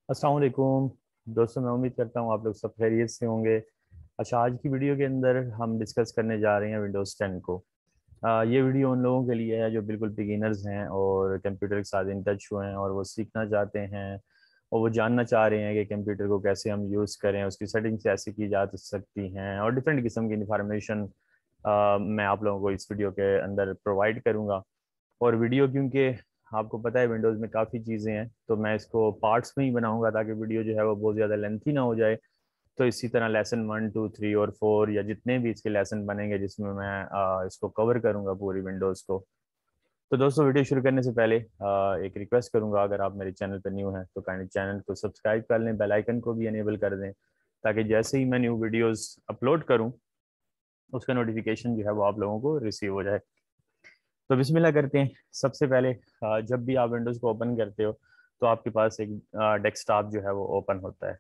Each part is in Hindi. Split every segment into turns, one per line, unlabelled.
अस्सलाम वालेकुम दोस्तों, मैं उम्मीद करता हूँ आप लोग सब खैरियत से होंगे। अच्छा, आज की वीडियो के अंदर हम डिस्कस करने जा रहे हैं विंडोज़ 10 को। ये वीडियो उन लोगों के लिए है जो बिल्कुल बिगिनर्स हैं और कंप्यूटर के साथ इन टच हुए हैं और वो सीखना चाहते हैं और वो जानना चाह रहे हैं कि कंप्यूटर को कैसे हम यूज़ करें, उसकी सेटिंग्स कैसे की जा सकती हैं और डिफरेंट किस्म की इंफॉर्मेशन मैं आप लोगों को इस वीडियो के अंदर प्रोवाइड करूँगा। और वीडियो क्योंकि आपको पता है विंडोज़ में काफ़ी चीज़ें हैं, तो मैं इसको पार्ट्स में ही बनाऊंगा ताकि वीडियो जो है वो बहुत ज़्यादा लेंथी ना हो जाए। तो इसी तरह लेसन 1 2 3 और 4 या जितने भी इसके लेसन बनेंगे जिसमें मैं इसको कवर करूंगा पूरी विंडोज़ को। तो दोस्तों, वीडियो शुरू करने से पहले एक रिक्वेस्ट करूंगा, अगर आप मेरे चैनल पर न्यू हैं तो काइंडली चैनल को सब्सक्राइब कर लें, बेल आइकन को भी इनेबल कर दें ताकि जैसे ही मैं न्यू वीडियोज़ अपलोड करूँ उसका नोटिफिकेशन जो है वो आप लोगों को रिसीव हो जाए। तो बिस्मिल्लाह करते हैं। सबसे पहले जब भी आप विंडोज़ को ओपन करते हो तो आपके पास एक डेस्कटॉप जो है वो ओपन होता है।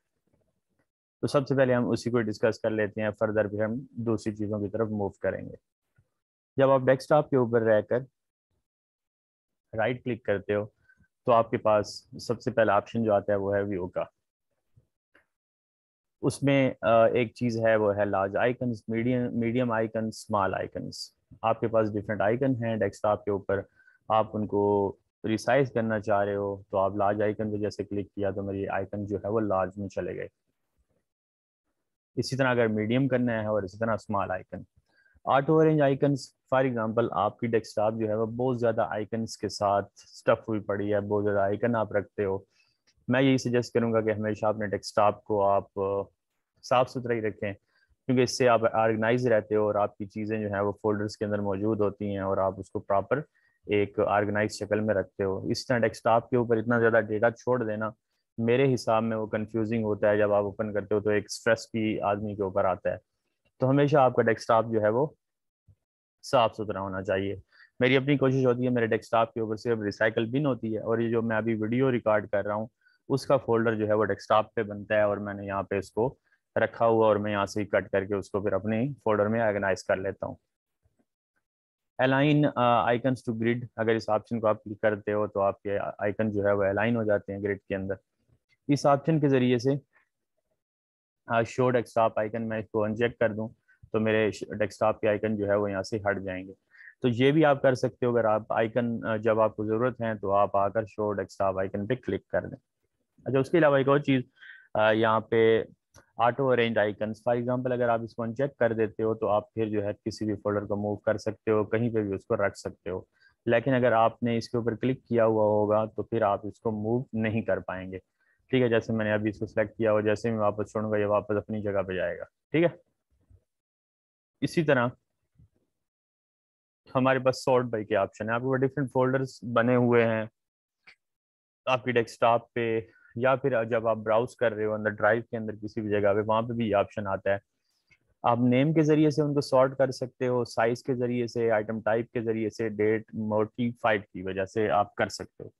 तो सबसे पहले हम उसी को डिस्कस कर लेते हैं, फर्दर भी हम दूसरी चीज़ों की तरफ मूव करेंगे। जब आप डेस्कटॉप के ऊपर रहकर राइट क्लिक करते हो तो आपके पास सबसे पहला ऑप्शन जो आता है वो है व्यू का। उसमें एक चीज़ है वो है large icons, medium medium icon, small icons. आपके पास डिफरेंट आइकन हैं डेस्कटॉप के ऊपर। आप उनको रिसाइज करना चाह रहे हो तो आप लार्ज आइकन पे जैसे क्लिक किया तो मेरी आइकन जो है वो लार्ज में चले गए। इसी तरह अगर मीडियम करना है और इसी तरह small icon. Auto arrange icons, for example आपकी डेस्कटॉप जो है वो बहुत ज़्यादा आइकन्स के साथ स्टफ हुई पड़ी है, बहुत ज़्यादा आइकन आप रखते हो। मैं यही सजेस्ट करूंगा कि हमेशा अपने डेस्कटॉप को आप साफ सुथरा ही रखें, क्योंकि इससे आप ऑर्गेनाइज रहते हो और आपकी चीज़ें जो हैं वो फोल्डर्स के अंदर मौजूद होती हैं और आप उसको प्रॉपर एक ऑर्गेनाइज शक्ल में रखते हो। इस तरह डेस्कटॉप के ऊपर इतना ज़्यादा डेटा छोड़ देना मेरे हिसाब में वो कंफ्यूजिंग होता है। जब आप ओपन करते हो तो एक स्ट्रेस भी आदमी के ऊपर आता है। तो हमेशा आपका डेस्कटॉप जो है वो साफ सुथरा होना चाहिए। मेरी अपनी कोशिश होती है मेरे डेस्कटॉप के ऊपर सिर्फ रिसाइकल बिन होती है और ये जो मैं अभी वीडियो रिकॉर्ड कर रहा हूँ उसका फोल्डर जो है वो डेस्कटॉप पे बनता है और मैंने यहाँ पे इसको रखा हुआ और मैं यहाँ से ही कट करके उसको फिर अपने फोल्डर में ऑर्गेनाइज कर लेता हूँ। अलाइन आइकन्स टू ग्रिड, अगर इस ऑप्शन को आप क्लिक करते हो तो आपके आइकन जो है वो अलाइन हो जाते हैं ग्रिड के अंदर। इस ऑप्शन के जरिए से शो डेस्कटॉप आइकन मैं इसको अनचेक कर दूं तो मेरे डेस्कटॉप के आइकन जो है वो यहाँ से हट जाएंगे। तो ये भी आप कर सकते हो, अगर आप आइकन जब आपको ज़रूरत है तो आप आकर शो डेस्कटॉप आइकन पे क्लिक कर दें। अच्छा, उसके अलावा एक और चीज़ यहाँ पे auto arrange icons, for example अगर आप इसको अनचेक कर देते हो तो आप फिर जो है किसी भी फोल्डर को मूव कर सकते हो, कहीं पे भी उसको रख सकते हो। लेकिन अगर आपने इसके ऊपर क्लिक किया हुआ होगा तो फिर आप इसको मूव नहीं कर पाएंगे। ठीक है, जैसे मैंने अभी इसको सिलेक्ट किया और जैसे मैं वापस छोड़ूंगा ये वापस अपनी जगह पे जाएगा। ठीक है, इसी तरह हमारे पास सॉर्ट बाई के ऑप्शन है। आपके पास डिफरेंट फोल्डर्स बने हुए हैं आपकी डेस्कटॉप पे, या फिर जब आप ब्राउज कर रहे हो अंदर ड्राइव के अंदर किसी भी जगह पे, वहां पे भी ये ऑप्शन आता है। आप नेम के जरिए से उनको सॉर्ट कर सकते हो, साइज के जरिए से, आइटम टाइप के जरिए से, डेट मोटिफाइड की वजह से आप कर सकते हो।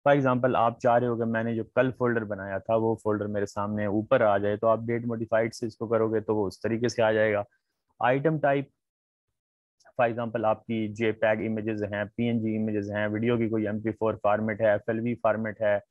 फॉर एग्जांपल आप चाह रहे हो कि मैंने जो कल फोल्डर बनाया था वो फोल्डर मेरे सामने ऊपर आ जाए, तो आप डेट मोडिफाइड से इसको करोगे तो वो उस तरीके से आ जाएगा। आइटम टाइप, फॉर एग्जांपल आपकी जेपैग इमेजेस हैं, पीएनजी इमेजेस हैं, वीडियो की कोई MP4 फॉर्मेट है, एफएलवी फॉर्मेट है,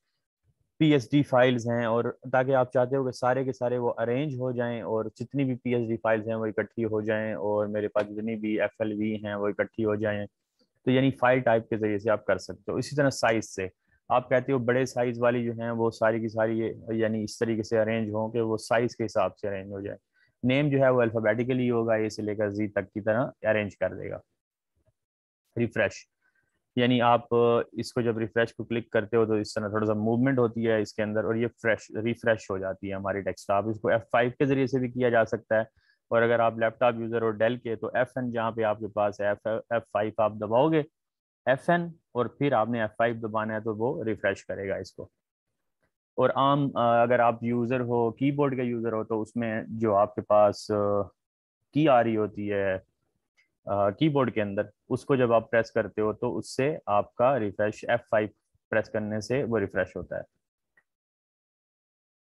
पीएसडी फाइल्स हैं, और ताकि आप चाहते हो कि सारे के सारे वो अरेंज हो जाएं और जितनी भी पीएसडी फाइल्स हैं वो इकट्ठी हो जाएं और मेरे पास जितनी भी एफएलवी हैं वो इकट्ठी हो जाएं। तो यानी फाइल टाइप के जरिए से आप कर सकते हो। इसी तरह साइज से आप कहते हो बड़े साइज वाली जो हैं वो सारी की सारी यानी इस तरीके से अरेंज हों कि वो साइज के हिसाब से अरेंज हो जाए। नेम जो है वो अल्फ़ाबेटिकली होगा, ए से लेकर जी तक की तरह अरेंज कर देगा। रिफ्रेश, यानी आप इसको जब रिफ्रेश को क्लिक करते हो तो इस तरह थोड़ा सा मूवमेंट होती है इसके अंदर और ये फ्रेश रिफ्रेश हो जाती है हमारी डेस्कटॉप। इसको F5 के जरिए से भी किया जा सकता है, और अगर आप लैपटॉप यूजर हो डेल के तो FN जहाँ पे आपके पास है F5 आप दबाओगे, FN, और फिर आपने F5 दबाना है तो वो रिफ्रेश करेगा इसको। और आम अगर आप यूजर हो, कीबोर्ड का यूजर हो, तो उसमें जो आपके पास की आ रही होती है कीबोर्ड के अंदर, उसको जब आप प्रेस करते हो तो उससे आपका रिफ्रेश F5 प्रेस करने से वो रिफ्रेश होता है।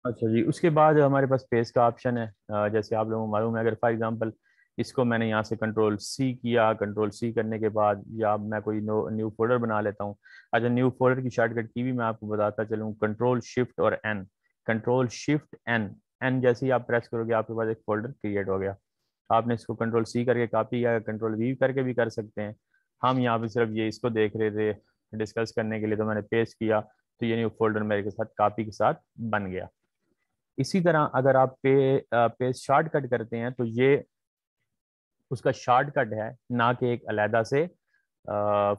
अच्छा जी, उसके बाद हमारे पास पेज का ऑप्शन है। जैसे आप लोगों को मालूम है, अगर फॉर एग्जांपल इसको मैंने यहाँ से कंट्रोल C किया, कंट्रोल C करने के बाद या मैं कोई न्यू फोल्डर बना लेता हूँ। अच्छा, न्यू फोल्डर की शॉर्टकट की भी मैं आपको बताता चलूँ, कंट्रोल शिफ्ट और N। Control shift N, N जैसे ही आप प्रेस करोगे आपके पास एक फोल्डर क्रिएट हो गया। आपने इसको कंट्रोल सी करके कॉपी या कंट्रोल वी करके भी कर सकते हैं। हम यहाँ पे सिर्फ ये इसको देख रहे थे डिस्कस करने के लिए, तो मैंने पेस्ट किया तो ये न्यू फोल्डर मेरे के साथ कॉपी के साथ बन गया। इसी तरह अगर आप पेस्ट शॉर्टकट करते हैं तो ये उसका शॉर्टकट है, ना कि एक अलहदा से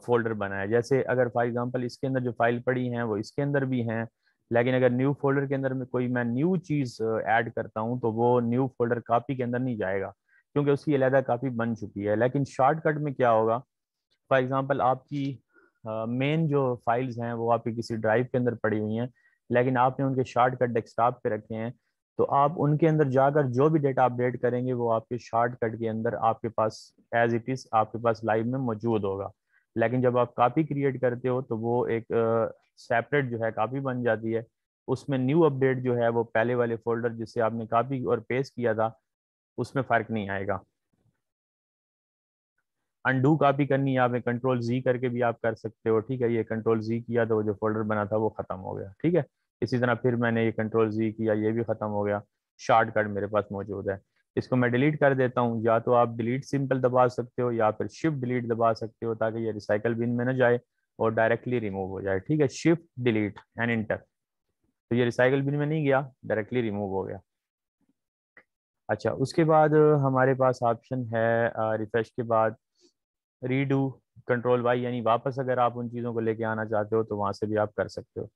फोल्डर बना है। जैसे अगर फॉर एग्जांपल इसके अंदर जो फाइल पड़ी हैं वो इसके अंदर भी हैं, लेकिन अगर न्यू फोल्डर के अंदर में कोई मैं न्यू चीज़ ऐड करता हूँ तो वो न्यू फोल्डर कॉपी के अंदर नहीं जाएगा, क्योंकि उसकी अलहदा कॉपी बन चुकी है। लेकिन शॉर्टकट में क्या होगा, फॉर एग्जांपल आपकी मेन जो फाइल्स हैं वो आपकी किसी ड्राइव के अंदर पड़ी हुई हैं, लेकिन आपने उनके शॉर्टकट डेस्कटॉप पे रखे हैं, तो आप उनके अंदर जाकर जो भी डेटा अपडेट करेंगे वो आपके शॉर्टकट के अंदर आपके पास एज इट इज आपके पास लाइव में मौजूद होगा। लेकिन जब आप कॉपी क्रिएट करते हो तो वो एक सेपरेट जो है कॉपी बन जाती है। उसमें न्यू अपडेट जो है वो पहले वाले फोल्डर जिससे आपने कॉपी और पेस्ट किया था उसमें फर्क नहीं आएगा। अनडू कॉपी करनी है आपने कंट्रोल जी करके भी आप कर सकते हो, ठीक है। ये कंट्रोल जी किया तो वो जो फोल्डर बना था वो खत्म हो गया, ठीक है। इसी तरह फिर मैंने ये कंट्रोल जी किया, ये भी खत्म हो गया। शॉर्टकट मेरे पास मौजूद है। इसको मैं डिलीट कर देता हूँ, या तो आप डिलीट सिंपल दबा सकते हो या फिर शिफ्ट डिलीट दबा सकते हो ताकि ये रिसाइकल बिन में ना जाए और डायरेक्टली रिमूव हो जाए, ठीक है। शिफ्ट डिलीट एंड इंटर, तो ये रिसाइकल बिन में नहीं गया, डायरेक्टली रिमूव हो गया। अच्छा, उसके बाद हमारे पास ऑप्शन है रिफ्रेश के बाद रीडू, कंट्रोल वाई, यानी वापस अगर आप उन चीज़ों को लेके आना चाहते हो तो वहां से भी आप कर सकते हो।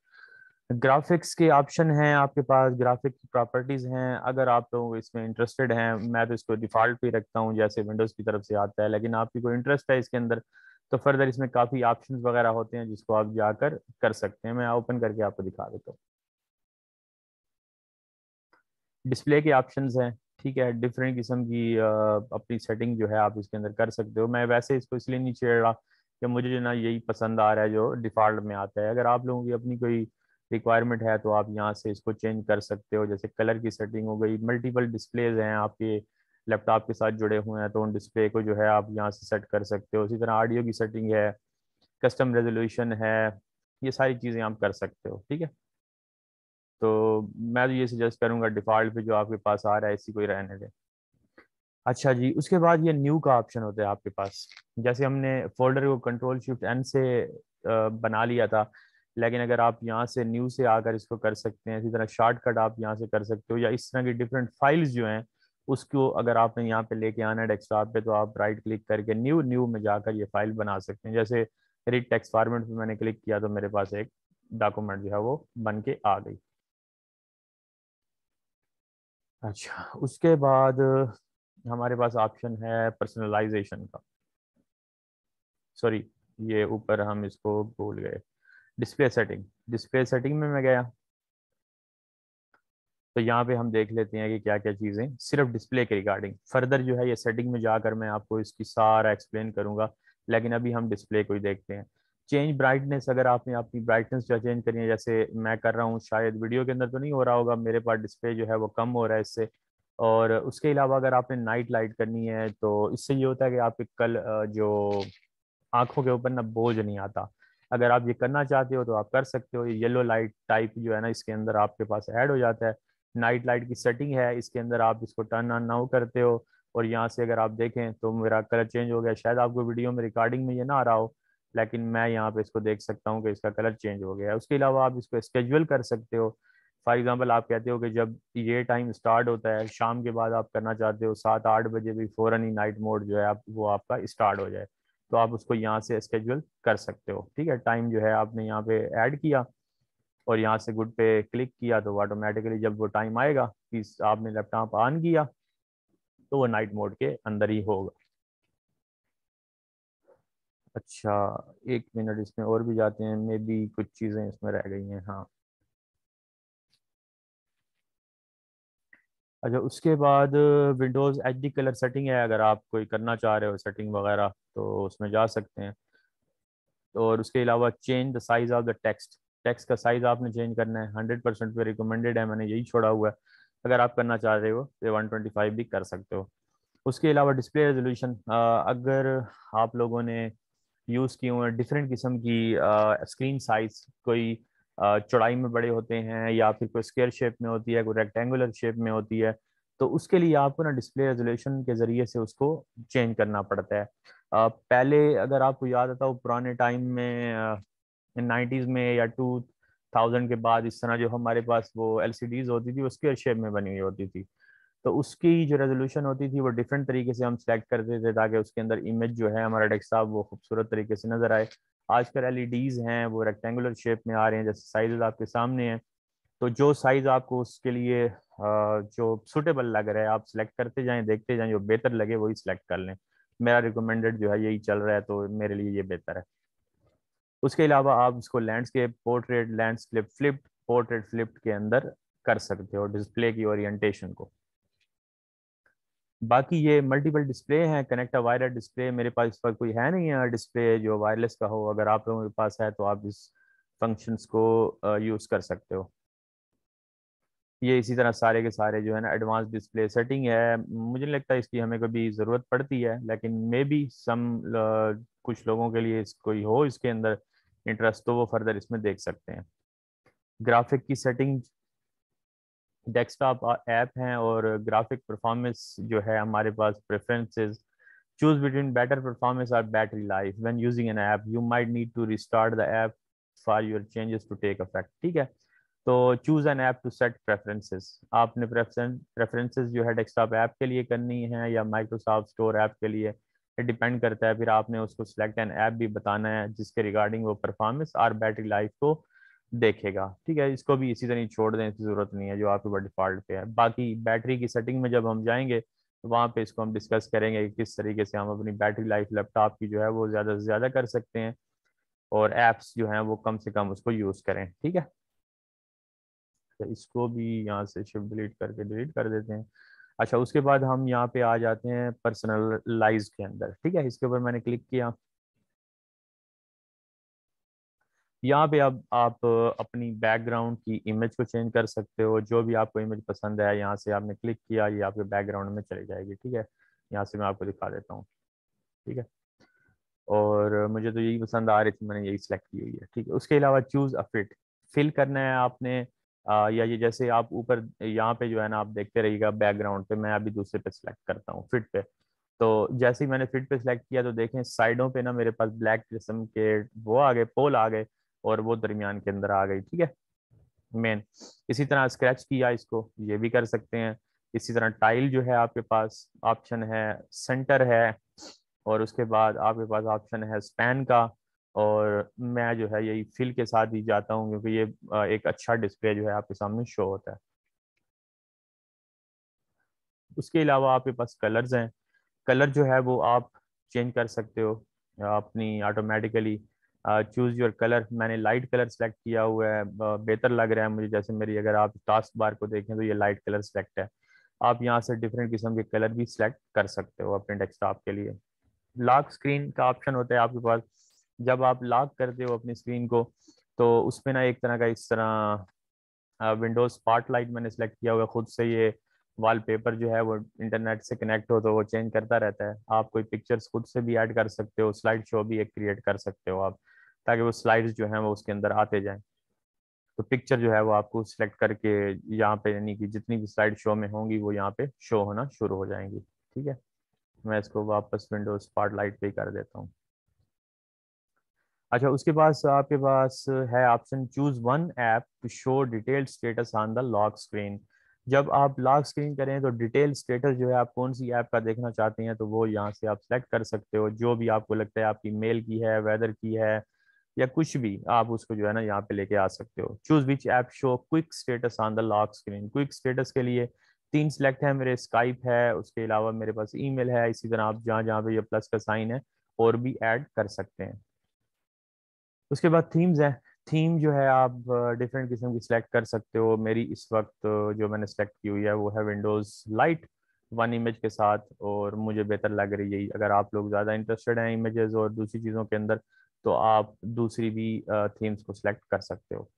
ग्राफिक्स के ऑप्शन हैं आपके पास, ग्राफिक की प्रॉपर्टीज हैं, अगर आप लोग इसमें इंटरेस्टेड हैं। मैं तो इसको डिफॉल्ट पे रखता हूँ जैसे विंडोज़ की तरफ से आता है, लेकिन आपकी कोई इंटरेस्ट है इसके अंदर तो फर्दर इसमें काफ़ी ऑप्शंस वगैरह होते हैं जिसको आप जाकर कर सकते हैं। मैं ओपन करके आपको दिखा देता हूँ। डिस्प्ले के ऑप्शंस हैं, ठीक है। डिफरेंट किस्म की अपनी सेटिंग जो है आप इसके अंदर कर सकते हो। मैं वैसे इसको इसलिए नहीं छेड़ रहा कि मुझे जो ना यही पसंद आ रहा है जो डिफ़ॉल्ट में आता है। अगर आप लोगों की अपनी कोई रिक्वायरमेंट है तो आप यहाँ से इसको चेंज कर सकते हो। जैसे कलर की सेटिंग हो गई, मल्टीपल डिस्प्लेज हैं आपके लैपटॉप के साथ जुड़े हुए हैं तो उन डिस्प्ले को जो है आप यहाँ से सेट कर सकते हो। इसी तरह ऑडियो की सेटिंग है, कस्टम रेजोल्यूशन है, ये सारी चीज़ें आप कर सकते हो, ठीक है। तो मैं तो ये सजेस्ट करूंगा डिफ़ॉल्ट पे जो आपके पास आ रहा है इसी को ही रहने दें। अच्छा जी, उसके बाद ये न्यू का ऑप्शन होता है आपके पास। जैसे हमने फोल्डर को कंट्रोल शिफ्ट एन से बना लिया था, लेकिन अगर आप यहाँ से न्यू से आकर इसको कर सकते हैं। इसी तरह शॉर्टकट आप यहाँ से कर सकते हो, या इस तरह की डिफरेंट फाइल्स जो हैं उसको अगर आपने यहाँ पे लेके आना है डेस्कटॉप पे तो आप राइट क्लिक करके न्यू न्यू में जाकर ये फाइल बना सकते हैं। जैसे रीड टेक्स्ट फॉर्मेट पे मैंने क्लिक किया तो मेरे पास एक डॉक्यूमेंट जो है वो बन के आ गई। अच्छा, उसके बाद हमारे पास ऑप्शन है पर्सनलाइजेशन का। सॉरी, ये ऊपर हम इसको भूल गए। डिस्प्ले सेटिंग, डिस्प्ले सेटिंग में मैं गया तो यहाँ पे हम देख लेते हैं कि क्या क्या चीज़ें सिर्फ डिस्प्ले के रिगार्डिंग। फर्दर जो है ये सेटिंग में जाकर मैं आपको इसकी सारा एक्सप्लेन करूंगा, लेकिन अभी हम डिस्प्ले को ही देखते हैं। चेंज ब्राइटनेस, अगर आपने अपनी ब्राइटनेस जो चेंज करनी है जैसे मैं कर रहा हूँ, शायद वीडियो के अंदर तो नहीं हो रहा होगा, मेरे पास डिस्प्ले जो है वो कम हो रहा है इससे। और उसके अलावा अगर आपने नाइट लाइट करनी है तो इससे ये होता है कि आपके कल जो आंखों के ऊपर ना बोझ नहीं आता। अगर आप ये करना चाहते हो तो आप कर सकते हो। ये येलो लाइट टाइप जो है ना इसके अंदर आपके पास ऐड हो जाता है। नाइट लाइट की सेटिंग है इसके अंदर, आप इसको टर्न ऑन नाउ करते हो और यहाँ से अगर आप देखें तो मेरा कलर चेंज हो गया। शायद आपको वीडियो में रिकॉर्डिंग में ये ना आ रहा हो, लेकिन मैं यहाँ पे इसको देख सकता हूँ कि इसका कलर चेंज हो गया है। उसके अलावा आप इसको स्केड्यूल कर सकते हो। फॉर एग्जाम्पल आप कहते हो कि जब ये टाइम स्टार्ट होता है शाम के बाद, आप करना चाहते हो 7-8 बजे भी फ़ौरन ही नाइट मोड जो है आप वो आपका स्टार्ट हो जाए, तो आप उसको यहाँ से स्केड्यूल कर सकते हो, ठीक है। टाइम जो है आपने यहाँ पे ऐड किया और यहाँ से गुड पे क्लिक किया तो ऑटोमेटिकली जब वो टाइम आएगा कि आपने लैपटॉप ऑन किया तो वो नाइट मोड के अंदर ही होगा। अच्छा, एक मिनट, इसमें और भी जाते हैं, मे बी कुछ चीज़ें इसमें रह गई हैं। हाँ, अच्छा, उसके बाद Windows H D colour setting है, अगर आप कोई करना चाह रहे हो सेटिंग वगैरह तो उसमें जा सकते हैं। और उसके अलावा change the size of the text, text का साइज आपने चेंज करना है। 100% पे रिकमेंडेड है, मैंने यही छोड़ा हुआ है। अगर आप करना चाह रहे हो तो 125 भी कर सकते हो। उसके अलावा डिस्प्ले रेजोल्यूशन, अगर आप लोगों ने यूज़ किए हुए डिफरेंट किस्म की स्क्रीन साइज, कोई चौड़ाई में बड़े होते हैं, या फिर कोई स्क्वायर शेप में होती है, कोई रेक्टेंगुलर शेप में होती है, तो उसके लिए आपको ना डिस्प्ले रेजोल्यूशन के जरिए से उसको चेंज करना पड़ता है। पहले अगर आपको याद आता हो पुराने टाइम में, 90s में या 2000 के बाद, इस तरह जो हमारे पास वो एलसीडीज होती थी वो स्क्वायर शेप में बनी हुई होती थी, तो उसकी जो रेजोल्यूशन होती थी वो डिफरेंट तरीके से हम सेलेक्ट करते थे ताकि उसके अंदर इमेज जो है हमारा डेस्कटॉप वो खूबसूरत तरीके से नजर आए। आजकल एलईडीज हैं वो रेक्टेंगुलर शेप में आ रहे हैं, जैसे साइजेस आपके सामने हैं, तो जो साइज आपको उसके लिए जो सुटेबल लग रहा है आप सिलेक्ट करते जाएं, देखते जाएं, जो बेहतर लगे वही सिलेक्ट कर लें। मेरा रिकमेंडेड जो है यही चल रहा है, तो मेरे लिए ये बेहतर है। उसके अलावा आप इसको landscape, portrait, landscape flipped, portrait flipped के अंदर कर सकते हो डिस्प्ले की ओरिएंटेशन को। बाकी ये मल्टीपल डिस्प्ले हैं, कनेक्टा वायरलेस डिस्प्ले मेरे पास इस पर कोई है नहीं है डिस्प्ले जो वायरलेस का हो। अगर आप लोगों के पास है तो आप इस फंक्शंस को यूज़ कर सकते हो। ये इसी तरह सारे के सारे जो है ना एडवांस डिस्प्ले सेटिंग है, मुझे नहीं लगता इसकी हमें कभी ज़रूरत पड़ती है, लेकिन मे बी सम कुछ लोगों के लिए कोई हो इसके अंदर इंटरेस्ट तो वो फर्दर इसमें देख सकते हैं। ग्राफिक की सेटिंग, डेस्कटॉप ऐप हैं और ग्राफिक परफॉर्मेंस जो है हमारे पास preferences. Choose between better performance और battery life when using an app, you might need to restart the app for your changes to take effect. ठीक है, तो choose an app to set preferences, आपने प्रेफरेंसेस जो है डेस्कटॉप ऐप के लिए करनी है या माइक्रोसॉफ्ट स्टोर ऐप के लिए, ये डिपेंड करता है। फिर आपने उसको सिलेक्ट एन ऐप भी बताना है जिसके रिगार्डिंग वो परफॉर्मेंस और बैटरी लाइफ को देखेगा। ठीक है, इसको भी इसी तरह छोड़ दें, इसकी जरूरत नहीं है, जो आपके ऊपर डिफॉल्ट पे है। बाकी बैटरी की सेटिंग में जब हम जाएंगे तो वहाँ पे इसको हम डिस्कस करेंगे कि किस तरीके से हम अपनी बैटरी लाइफ लैपटॉप की जो है वो ज़्यादा से ज़्यादा कर सकते हैं, और एप्स जो हैं वो कम से कम उसको यूज़ करें। ठीक है, तो इसको भी यहाँ से शिफ्ट डिलीट करके डिलीट कर देते हैं। अच्छा, उसके बाद हम यहाँ पे आ जाते हैं पर्सनलाइज के अंदर। ठीक है, इसके ऊपर मैंने क्लिक किया। यहाँ पे अब आप अपनी बैकग्राउंड की इमेज को चेंज कर सकते हो, जो भी आपको इमेज पसंद है यहाँ से आपने क्लिक किया, ये आपके बैकग्राउंड में चली जाएगी। ठीक है, यहाँ से मैं आपको दिखा देता हूँ। ठीक है, और मुझे तो यही पसंद आ रही थी, मैंने यही सिलेक्ट की हुई है। ठीक है, उसके अलावा चूज अ फिट, फिल करना है आपने, या ये जैसे आप ऊपर यहाँ पे जो है ना आप देखते रहिएगा बैकग्राउंड पे, मैं अभी दूसरे पे सिलेक्ट करता हूँ फिट पे। तो जैसे ही मैंने फिट पे सिलेक्ट किया तो देखें साइडों पे ना मेरे पास ब्लैक किस्म के वो आ गए, पोल आ गए, और वो दरमियान के अंदर आ गई। ठीक है, मेन। इसी तरह स्क्रैच किया इसको, ये भी कर सकते हैं। इसी तरह टाइल जो है आपके पास ऑप्शन है, सेंटर है, और उसके बाद आपके पास ऑप्शन है स्पैन का। और मैं जो है यही फिल के साथ ही जाता हूँ क्योंकि ये एक अच्छा डिस्प्ले जो है आपके सामने शो होता है। उसके अलावा आपके पास कलर्स हैं, कलर जो है वो आप चेंज कर सकते हो अपनी ऑटोमेटिकली। चूज योर कलर, मैंने लाइट कलर सेलेक्ट किया हुआ है, बेहतर लग रहा है मुझे। जैसे मेरी अगर आप टास्क बार को देखें तो ये लाइट कलर सेलेक्ट है। आप यहाँ से डिफरेंट किस्म के कलर भी सिलेक्ट कर सकते हो अपने डेस्कटॉप के लिए। लॉक स्क्रीन का ऑप्शन होता है आपके पास, जब आप लॉक करते हो अपनी स्क्रीन को तो उसमें ना एक तरह का इस तरह विंडोज स्पॉटलाइट मैंने सेलेक्ट किया हुआ है खुद से। ये वॉलपेपर जो है वो इंटरनेट से कनेक्ट हो तो वो चेंज करता रहता है। आप कोई पिक्चर्स खुद से भी ऐड कर सकते हो, स्लाइड शो भी एक क्रिएट कर सकते हो आप, ताकि वो स्लाइड्स जो हैं वो उसके अंदर आते जाएं। तो पिक्चर जो है वो आपको सिलेक्ट करके यहाँ पे, यानी कि जितनी भी स्लाइड शो में होंगी वो यहाँ पे शो होना शुरू हो जाएंगी। ठीक है, मैं इसको वापस विंडोज स्पॉटलाइट पे ही कर देता हूँ। अच्छा, उसके पास आपके पास है option choose one app to show detailed status on the lock screen. जब आप लॉक स्क्रीन करें तो डिटेल स्टेटस जो है आप कौन सी ऐप का देखना चाहते हैं तो वो यहाँ से आप सेलेक्ट कर सकते हो, जो भी आपको लगता है आपकी मेल की है, वेदर की है, या कुछ भी आप उसको जो है ना यहाँ पे लेके आ सकते हो। Choose which app show quick status on the lock screen, quick status के लिए तीन सिलेक्ट है मेरे, स्काइप है, उसके अलावा मेरे पास ईमेल है, इसी तरह आप जहाँ जहाँ पे ये प्लस का साइन है और भी ऐड कर सकते हैं। उसके बाद थीम्स हैं, थीम जो है आप डिफरेंट किस्म की सिलेक्ट कर सकते हो। मेरी इस वक्त जो मैंने सेलेक्ट की हुई है वो है विंडोज लाइट वन इमेज के साथ, और मुझे बेहतर लग रही है। अगर आप लोग ज़्यादा इंटरेस्टेड हैं इमेजेस और दूसरी चीज़ों के अंदर तो आप दूसरी भी थीम्स को सिलेक्ट कर सकते हो।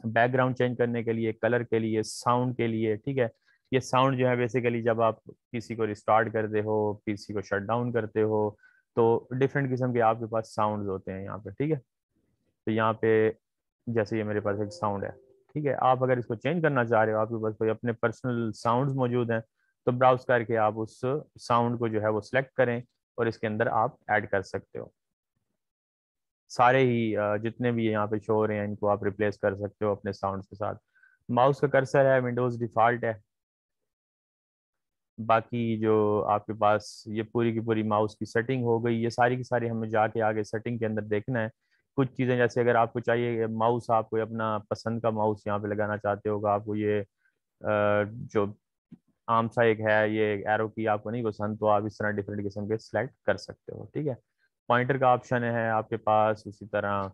बैकग्राउंड चेंज करने के लिए, कलर के लिए, साउंड के लिए। ठीक है, ये साउंड जो है बेसिकली जब आप पीसी को रिस्टार्ट करते हो, पीसी को शट डाउन करते हो, तो डिफरेंट किस्म के आपके पास साउंड्स होते हैं यहाँ पे। ठीक है, तो यहाँ पे जैसे ये मेरे पास एक साउंड है, ठीक है। आप अगर इसको चेंज करना चाह रहे हो, आपके पास कोई अपने पर्सनल साउंड्स मौजूद हैं, तो ब्राउज करके आप उस साउंड को जो है वो सिलेक्ट करें और इसके अंदर आप ऐड कर सकते हो। सारे ही जितने भी यहाँ पे शो हो रहे हैं इनको आप रिप्लेस कर सकते हो अपने साउंड्स के साथ। माउस का कर्सर है, विंडोज डिफॉल्ट है। बाकी जो आपके पास ये पूरी की पूरी माउस की सेटिंग हो गई, ये सारी की सारी हमें जाके आगे सेटिंग के अंदर देखना है। कुछ चीज़ें जैसे अगर आपको चाहिए माउस, आप कोई अपना पसंद का माउस यहाँ पे लगाना चाहते होगा, आपको ये जो आम सा एक है, ये एरो की आपको नहीं पसंद, तो आप इस तरह डिफरेंट किस्म के सिलेक्ट कर सकते हो, ठीक है। पॉइंटर का ऑप्शन है आपके पास उसी तरह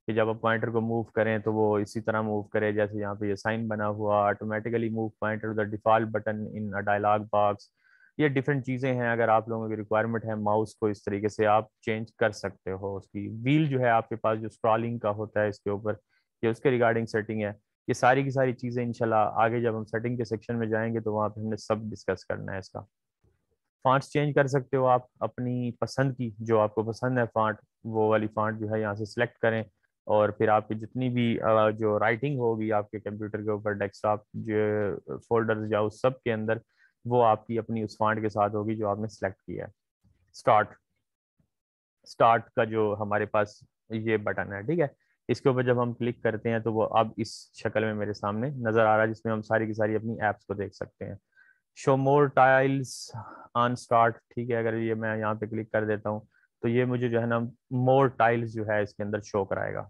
कि जब आप पॉइंटर को मूव करें तो वो इसी तरह मूव करे जैसे यहाँ पे ये साइन बना हुआ, automatically move pointer the default button in a dialog box. ये डिफरेंट चीज़ें हैं, अगर आप लोगों की रिक्वायरमेंट है माउस को इस तरीके से आप चेंज कर सकते हो। उसकी व्हील जो है आपके पास जो स्क्रॉलिंग का होता है इसके ऊपर, ये उसके रिगार्डिंग सेटिंग है। ये सारी की सारी चीज़ें इंशाल्लाह आगे जब हम सेटिंग के सेक्शन में जाएंगे तो वहाँ पे हमने सब डिस्कस करना है इसका। फॉन्ट्स चेंज कर सकते हो आप अपनी पसंद की, जो आपको पसंद है फॉन्ट, वो वाली फॉन्ट जो है यहाँ से सिलेक्ट करें। और फिर आपकी जितनी भी जो राइटिंग होगी आपके कंप्यूटर के ऊपर, डेस्कटॉप जो फोल्डर्स या उस सब के अंदर, वो आपकी अपनी उस फॉन्ट के साथ होगी जो आपने सेलेक्ट किया है। स्टार्ट, स्टार्ट का जो हमारे पास ये बटन है, ठीक है, इसके ऊपर जब हम क्लिक करते हैं तो वो अब इस शक्ल में मेरे सामने नजर आ रहा है, जिसमें हम सारी की सारी अपनी एप्स को देख सकते हैं। Show more tiles on start, ठीक है, अगर ये मैं यहाँ पे क्लिक कर देता हूँ तो ये मुझे जो है ना मोर टाइल्स जो है इसके अंदर शो कराएगा,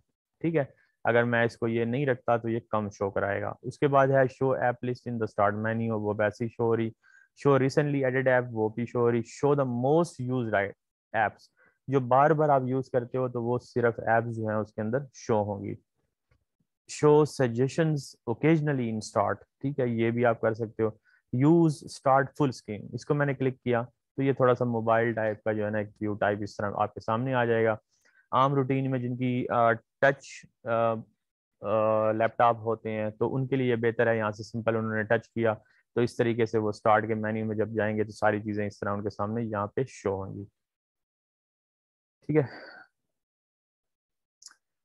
ठीक है। अगर मैं इसको ये नहीं रखता तो ये कम शो कराएगा। उसके बाद है show app list in the start menu, वो वैसी शो हो रही। शो रिसेंटली एडेड ऐप, वो भी शो हो रही। Show the most use apps, जो बार बार आप यूज करते हो तो वो सिर्फ एप्स जो है उसके अंदर शो होंगी। Show suggestions occasionally in start, ठीक है, ये भी आप कर सकते हो। यूज स्टार्ट फुल स्क्रीन, इसको मैंने क्लिक किया तो ये थोड़ा सा मोबाइल टाइप का जो है ना एक व्यू टाइप इस तरह आपके सामने आ जाएगा। आम रूटीन में जिनकी टच लैपटॉप होते हैं तो उनके लिए बेहतर है, यहाँ से सिंपल उन्होंने टच किया तो इस तरीके से वो स्टार्ट के मेन्यू में जब जाएंगे तो सारी चीजें इस तरह उनके सामने यहाँ पे शो होंगी, ठीक है।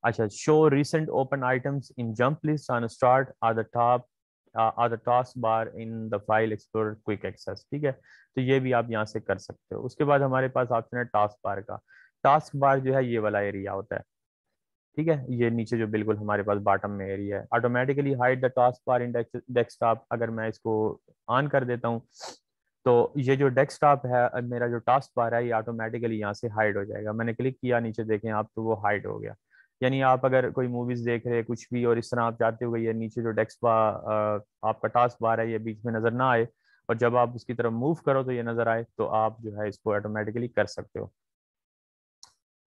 अच्छा, show recent open items in jump list on start or the top or the task bar in the file explorer quick access, ठीक है। तो ये भी आप यहाँ से कर सकते हो। उसके बाद हमारे पास ऑप्शन है टास्क बार का। टास्क बार जो है ये वाला एरिया होता है, ठीक है, ये नीचे जो बिल्कुल हमारे पास बॉटम में एरिया है। Automatically hide the task bar in desktop, अगर मैं इसको ऑन कर देता हूँ तो ये जो डेस्कटॉप है मेरा जो टास्क बार है ये ऑटोमेटिकली यहाँ से हाइड हो जाएगा। मैंने क्लिक किया नीचे देखें आप तो वो हाइड हो गया। यानी आप अगर कोई मूवीज देख रहे हैं कुछ भी और इस तरह आप चाहते हो कि ये नीचे जो डेस्क बार आपका टास्क बार है ये बीच में नजर ना आए और जब आप उसकी तरफ मूव करो तो ये नजर आए, तो आप जो है इसको ऑटोमेटिकली कर सकते हो।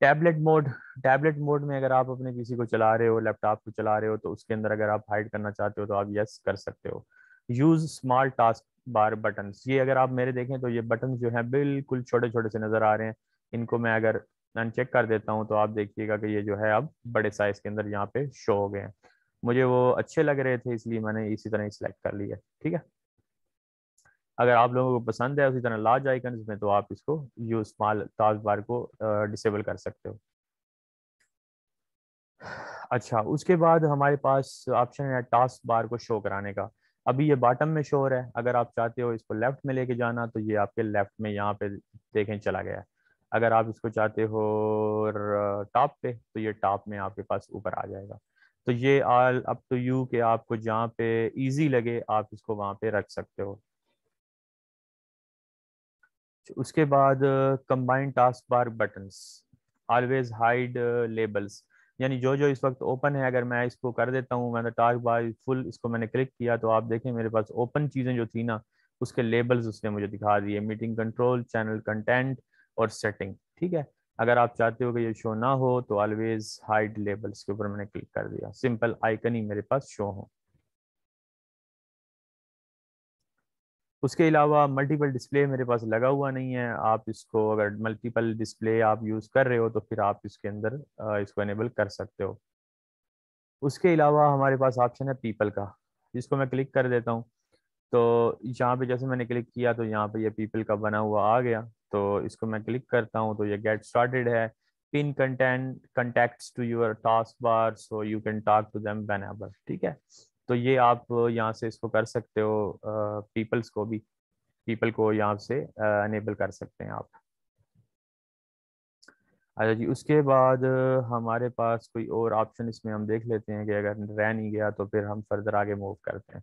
टैबलेट मोड, टैबलेट मोड में अगर आप अपने पीसी को चला रहे हो, लैपटॉप को चला रहे हो, तो उसके अंदर अगर आप हाइड करना चाहते हो तो आप यस कर सकते हो। Use small task bar button, ये अगर आप मेरे देखें तो ये बटन जो है बिल्कुल छोटे छोटे से नजर आ रहे हैं। इनको मैं अगर अनचेक कर देता हूँ तो आप देखिएगा कि ये जो है अब बड़े साइज के अंदर यहाँ पे शो हो गए हैं। मुझे वो अच्छे लग रहे थे इसलिए मैंने इसी तरह ही सिलेक्ट कर लिया, ठीक है। अगर आप लोगों को पसंद है उसी तरह लार्ज आइकन्स में तो आप इसको यूज स्मॉल टास्क बार को डिसेबल कर सकते हो। अच्छा, उसके बाद हमारे पास ऑप्शन है टास्क बार को शो कराने का। अभी ये बॉटम में शो हो रहा है, अगर आप चाहते हो इसको लेफ्ट में लेके जाना तो ये आपके लेफ्ट में यहाँ पे देखें चला गया है। अगर आप इसको चाहते हो टॉप पे तो ये टॉप में आपके पास ऊपर आ जाएगा। तो ये ऑल अप टू यू कि आपको जहाँ पे इजी लगे आप इसको वहाँ पे रख सकते हो। उसके बाद combined task bar buttons, always hide labels, यानी जो जो इस वक्त ओपन है अगर मैं इसको कर देता हूँ, मैंने टास्क बार फुल इसको मैंने क्लिक किया तो आप देखें मेरे पास ओपन चीज़ें जो थी ना उसके लेबल्स उसने मुझे दिखा दिए। मीटिंग कंट्रोल, चैनल कंटेंट और सेटिंग, ठीक है। अगर आप चाहते हो कि ये शो ना हो तो ऑलवेज हाइड लेबल्स के ऊपर मैंने क्लिक कर दिया, सिंपल आइकन ही मेरे पास शो हो। उसके अलावा मल्टीपल डिस्प्ले मेरे पास लगा हुआ नहीं है। आप इसको अगर मल्टीपल डिस्प्ले आप यूज़ कर रहे हो तो फिर आप इसके अंदर इसको एनेबल कर सकते हो। उसके अलावा हमारे पास ऑप्शन है पीपल का, जिसको मैं क्लिक कर देता हूँ तो यहाँ पे जैसे मैंने क्लिक किया तो यहाँ पे ये पीपल का बना हुआ आ गया। तो इसको मैं क्लिक करता हूँ तो ये गेट स्टार्टेड है। Pin content contacts to your taskbar so you can talk to them whenever। ठीक है, तो ये आप यहाँ से इसको कर सकते हो, पीपल्स को भी, पीपल को यहाँ से अनेबल कर सकते हैं आप। अच्छा जी, उसके बाद हमारे पास कोई और ऑप्शन इसमें हम देख लेते हैं कि अगर रह नहीं गया तो फिर हम फर्दर आगे मूव करते हैं।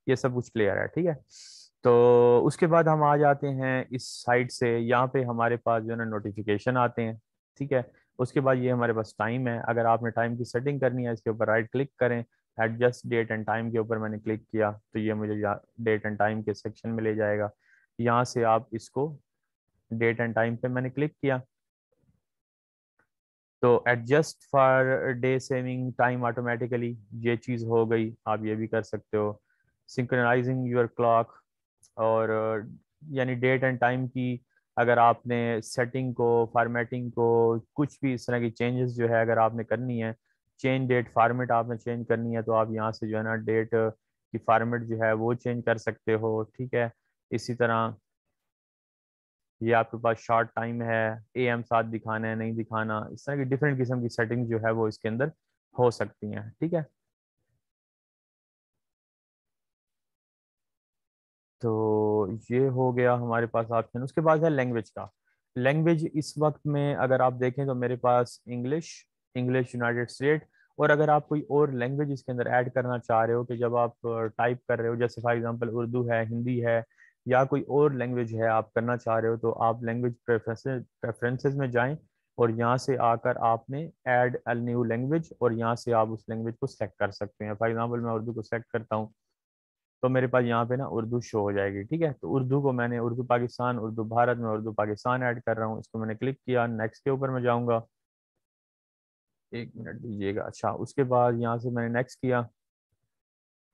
ये सब कुछ क्लियर है, ठीक है। तो उसके बाद हम आ जाते हैं इस साइड से, यहाँ पे हमारे पास जो है ना नोटिफिकेशन आते हैं, ठीक है। उसके बाद ये हमारे पास टाइम है, अगर आपने टाइम की सेटिंग करनी है इसके ऊपर राइट क्लिक करें, एडजस्ट डेट एंड टाइम के ऊपर मैंने क्लिक किया तो ये मुझे डेट एंड टाइम के सेक्शन में ले जाएगा। यहाँ से आप इसको डेट एंड टाइम पे मैंने क्लिक किया तो adjust for day saving time automatically ये चीज़ हो गई। आप ये भी कर सकते हो सिंक्रोनाइजिंग योर क्लॉक, और यानी डेट एंड टाइम की अगर आपने सेटिंग को, फॉर्मेटिंग को, कुछ भी इस तरह की चेंजेस जो है अगर आपने करनी है, चेंज डेट फॉर्मेट आपने चेंज करनी है तो आप यहाँ से जो है ना डेट की फॉर्मेट जो है वो चेंज कर सकते हो, ठीक है। इसी तरह ये आपके पास शॉर्ट टाइम है, एएम साथ दिखाना है नहीं दिखाना, इस तरह की डिफरेंट किस्म की सेटिंग जो है वो इसके अंदर हो सकती हैं, ठीक है। तो ये हो गया हमारे पास ऑप्शन। उसके बाद है लैंग्वेज का। लैंग्वेज इस वक्त में अगर आप देखें तो मेरे पास इंग्लिश, इंग्लिश यूनाइटेड स्टेट, और अगर आप कोई और लैंग्वेज इसके अंदर ऐड करना चाह रहे हो कि जब आप टाइप कर रहे हो, जैसे फॉर एग्जांपल उर्दू है, हिंदी है, या कोई और लैंग्वेज है आप करना चाह रहे हो, तो आप लैंग्वेज प्रेफरेंसेस में जाएं और यहाँ से आकर आपने ऐड अ न्यू लैंग्वेज, और यहाँ से आप उस लैंग्वेज को सेलेक्ट कर सकते हैं। फॉर एग्जांपल मैं उर्दू को सेलेक्ट करता हूँ तो मेरे पास यहाँ पे ना उर्दू शो हो जाएगी, ठीक है। तो उर्दू को मैंने उर्दू पाकिस्तान, उर्दू भारत में उर्दू पाकिस्तान ऐड कर रहा हूँ, इसको मैंने क्लिक किया, नेक्स्ट के ऊपर मैं जाऊँगा, एक मिनट दीजिएगा। अच्छा, उसके बाद यहाँ से मैंने नेक्स्ट किया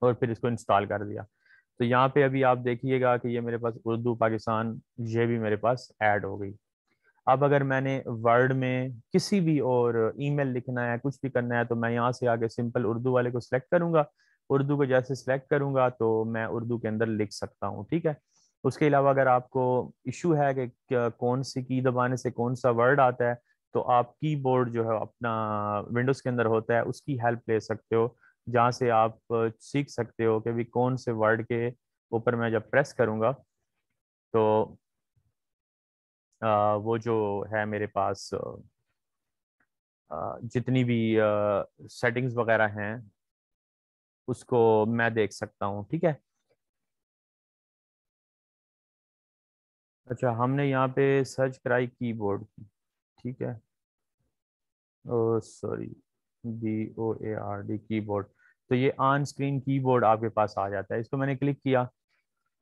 और फिर इसको इंस्टॉल कर दिया। तो यहाँ पे अभी आप देखिएगा कि ये मेरे पास उर्दू पाकिस्तान ये भी मेरे पास ऐड हो गई। अब अगर मैंने वर्ड में किसी भी और ईमेल लिखना है, कुछ भी करना है, तो मैं यहाँ से आगे सिंपल उर्दू वाले को सिलेक्ट करूंगा, उर्दू को जैसे सिलेक्ट करूंगा तो मैं उर्दू के अंदर लिख सकता हूँ, ठीक है। उसके अलावा अगर आपको इशू है कि कौन सी की दबाने से कौन सा वर्ड आता है, तो आप कीबोर्ड जो है अपना विंडोज के अंदर होता है उसकी हेल्प ले सकते हो, जहाँ से आप सीख सकते हो कि भी कौन से वर्ड के ऊपर मैं जब प्रेस करूंगा तो वो जो है मेरे पास जितनी भी सेटिंग्स वगैरह हैं उसको मैं देख सकता हूँ, ठीक है। अच्छा, हमने यहाँ पे सर्च कराई कीबोर्ड की, ठीक है, ओ सॉरी, BOARD कीबोर्ड। तो ये ऑन स्क्रीन कीबोर्ड आपके पास आ जाता है, इसको मैंने क्लिक किया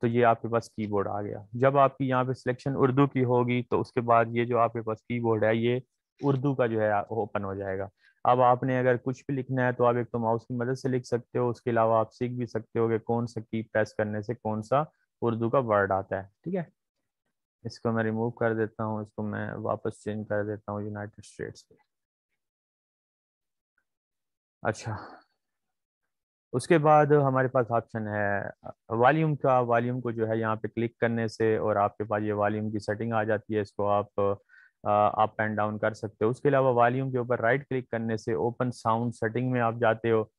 तो ये आपके पास कीबोर्ड आ गया। जब आपकी यहाँ पे सिलेक्शन उर्दू की होगी तो उसके बाद ये जो आपके पास कीबोर्ड है ये उर्दू का जो है ओपन हो जाएगा। अब आपने अगर कुछ भी लिखना है तो आप एक तो माउस की मदद से लिख सकते हो, उसके अलावा आप सीख भी सकते हो कि कौन सा की प्रेस करने से कौन सा उर्दू का वर्ड आता है, ठीक है। इसको मैं रिमूव कर देता हूँ, इसको मैं वापस चेंज कर देता हूँ यूनाइटेड स्टेट्स पे। अच्छा, उसके बाद हमारे पास ऑप्शन है वॉल्यूम का। वॉल्यूम को जो है यहाँ पे क्लिक करने से और आपके पास ये वॉल्यूम की सेटिंग आ जाती है, इसको आप अप एंड डाउन कर सकते हो। उसके अलावा वॉल्यूम के ऊपर राइट क्लिक करने से ओपन साउंड सेटिंग में आप जाते हो,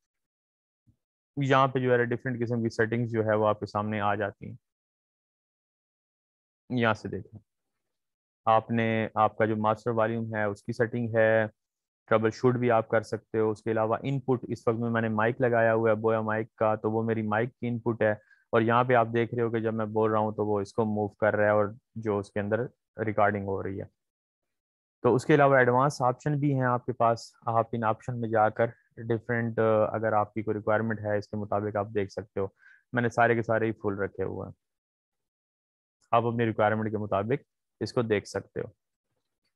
यहाँ पे जो है डिफरेंट किस्म की सेटिंग्स जो है वो आपके सामने आ जाती हैं। यहाँ से देखें, आपने आपका जो मास्टर वॉल्यूम है उसकी सेटिंग है, ट्रबल शूट भी आप कर सकते हो। उसके अलावा इनपुट, इस वक्त में मैंने माइक लगाया हुआ है बोया माइक का, तो वो मेरी माइक की इनपुट है, और यहाँ पे आप देख रहे हो कि जब मैं बोल रहा हूँ तो वो इसको मूव कर रहा है और जो उसके अंदर रिकॉर्डिंग हो रही है। तो उसके अलावा एडवांस ऑप्शन भी हैं आपके पास, आप इन ऑप्शन में जाकर डिफरेंट अगर आपकी कोई रिक्वायरमेंट है इसके मुताबिक आप देख सकते हो। मैंने सारे के सारे ही फुल रखे हुए हैं, आप अपनी रिक्वायरमेंट के मुताबिक इसको देख सकते हो।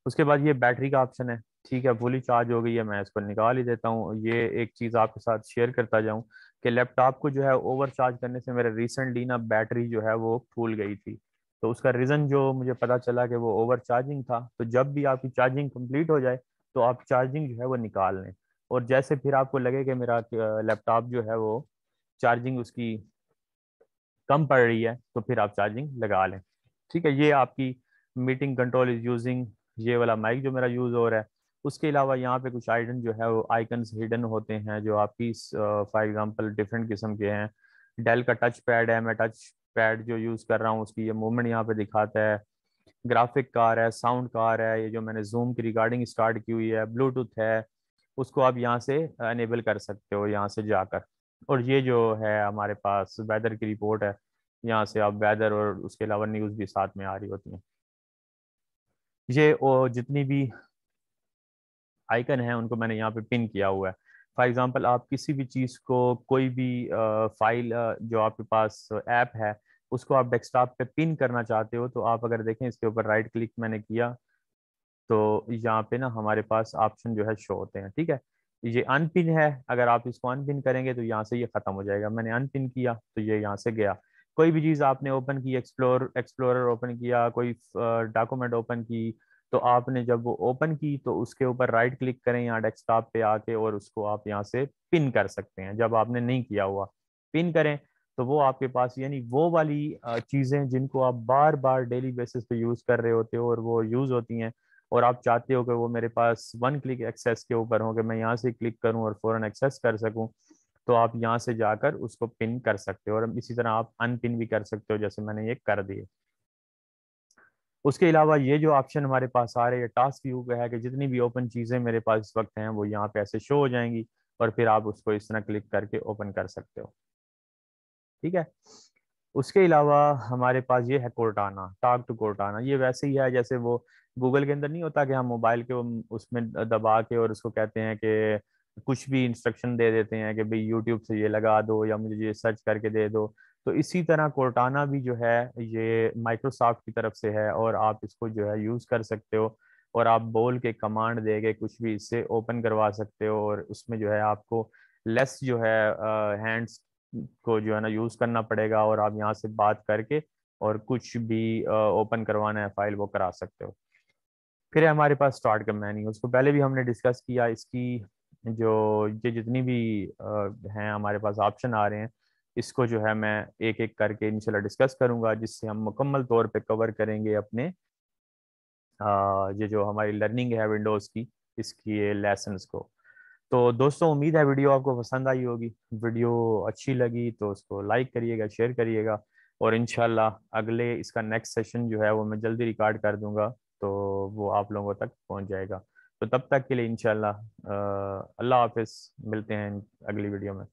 उसके बाद ये बैटरी का ऑप्शन है, ठीक है, फुली चार्ज हो गई है, मैं इसको निकाल ही देता हूँ। ये एक चीज़ आपके साथ शेयर करता जाऊँ कि लैपटॉप को जो है ओवर चार्ज करने से मेरे रिसेंटली ना बैटरी जो है वो फूल गई थी। तो उसका रीज़न जो मुझे पता चला कि वो ओवर चार्जिंग था। तो जब भी आपकी चार्जिंग कंप्लीट हो जाए तो आप चार्जिंग जो है वो निकाल लें, और जैसे फिर आपको लगे कि मेरा लैपटॉप जो है वो चार्जिंग उसकी कम पड़ रही है तो फिर आप चार्जिंग लगा लें, ठीक है। ये आपकी मीटिंग कंट्रोल इज यूजिंग ये वाला माइक जो मेरा यूज़ हो रहा है। उसके अलावा यहाँ पे कुछ आइकन जो है वो आइकन्स हिडन होते हैं जो आपकी फॉर एग्जांपल डिफरेंट किस्म के हैं। डेल का टच पैड है, मैं टच पैड जो यूज़ कर रहा हूँ उसकी ये मूवमेंट यहाँ पे दिखाता है। ग्राफिक कार है, साउंड कार है, ये जो मैंने जूम की रिकॉर्डिंग स्टार्ट की हुई है, ब्लूटूथ है, उसको आप यहाँ से अनेबल कर सकते हो यहाँ से जाकर। और ये जो है हमारे पास वेदर की रिपोर्ट है, यहाँ से आप वेदर और उसके अलावा न्यूज़ भी साथ में आ रही होती हैं। ये वो जितनी भी आइकन है उनको मैंने यहाँ पे पिन किया हुआ है। फॉर एग्जांपल आप किसी भी चीज़ को, कोई भी फाइल जो आपके पास ऐप है उसको आप डेस्कटॉप पे पिन करना चाहते हो, तो आप अगर देखें इसके ऊपर राइट क्लिक मैंने किया तो यहाँ पे ना हमारे पास ऑप्शन जो है शो होते हैं, ठीक है। ये अनपिन है, अगर आप इसको अनपिन करेंगे तो यहाँ से ये खत्म हो जाएगा। मैंने अनपिन किया तो ये यहाँ से गया। कोई भी चीज़ आपने ओपन की, एक्सप्लोरर ओपन किया, कोई डॉक्यूमेंट ओपन की, तो आपने जब वो ओपन की तो उसके ऊपर राइट क्लिक करें यहाँ डेस्कटॉप पे आके और उसको आप यहाँ से पिन कर सकते हैं। जब आपने नहीं किया हुआ पिन करें तो वो आपके पास, यानी वो वाली चीज़ें जिनको आप बार बार डेली बेसिस पे यूज़ कर रहे होते हो और वो यूज़ होती हैं और आप चाहते हो कि वो मेरे पास वन क्लिक एक्सेस के ऊपर हो, कि मैं यहाँ से क्लिक करूँ और फौरन एक्सेस कर सकूँ, तो आप यहाँ से जाकर उसको पिन कर सकते हो। और इसी तरह आप अनपिन भी कर सकते हो, जैसे मैंने ये कर दिए। उसके अलावा ये जो ऑप्शन हमारे पास आ रहे हैं टास्क व्यू का है कि जितनी भी ओपन चीज़ें मेरे पास इस वक्त हैं वो यहाँ पे ऐसे शो हो जाएंगी और फिर आप उसको इस तरह क्लिक करके ओपन कर सकते हो, ठीक है। उसके अलावा हमारे पास ये है कोर्टाना, टॉक टू कोर्टाना। ये वैसे ही है जैसे वो गूगल के अंदर नहीं होता कि हम मोबाइल के उसमें दबा के और उसको कहते हैं कि कुछ भी इंस्ट्रक्शन दे देते हैं कि भाई यूट्यूब से ये लगा दो या मुझे ये सर्च करके दे दो। तो इसी तरह कोर्टाना भी जो है ये माइक्रोसॉफ्ट की तरफ से है और आप इसको जो है यूज़ कर सकते हो और आप बोल के कमांड दे के कुछ भी इससे ओपन करवा सकते हो। और उसमें जो है आपको लेस जो है हैंड्स को जो है ना यूज करना पड़ेगा और आप यहाँ से बात करके और कुछ भी ओपन करवाना है फाइल वो करा सकते हो। फिर है हमारे पास स्टार्ट का मेन्यू, उसको पहले भी हमने डिस्कस किया। इसकी जो ये जितनी भी हैं हमारे पास ऑप्शन आ रहे हैं, इसको जो है मैं एक एक करके इंशाल्लाह डिस्कस करूंगा, जिससे हम मुकम्मल तौर पे कवर करेंगे अपने ये जो हमारी लर्निंग है विंडोज़ की, इसकी ये लेसन्स को। तो दोस्तों उम्मीद है वीडियो आपको पसंद आई होगी। वीडियो अच्छी लगी तो उसको लाइक करिएगा, शेयर करिएगा और इंशाल्लाह अगले इसका नेक्स्ट सेशन जो है वो मैं जल्दी रिकॉर्ड कर दूंगा, तो वो आप लोगों तक पहुंच जाएगा। तो तब तक के लिए इंशाल्लाह अल्लाह हाफिज़, मिलते हैं अगली वीडियो में।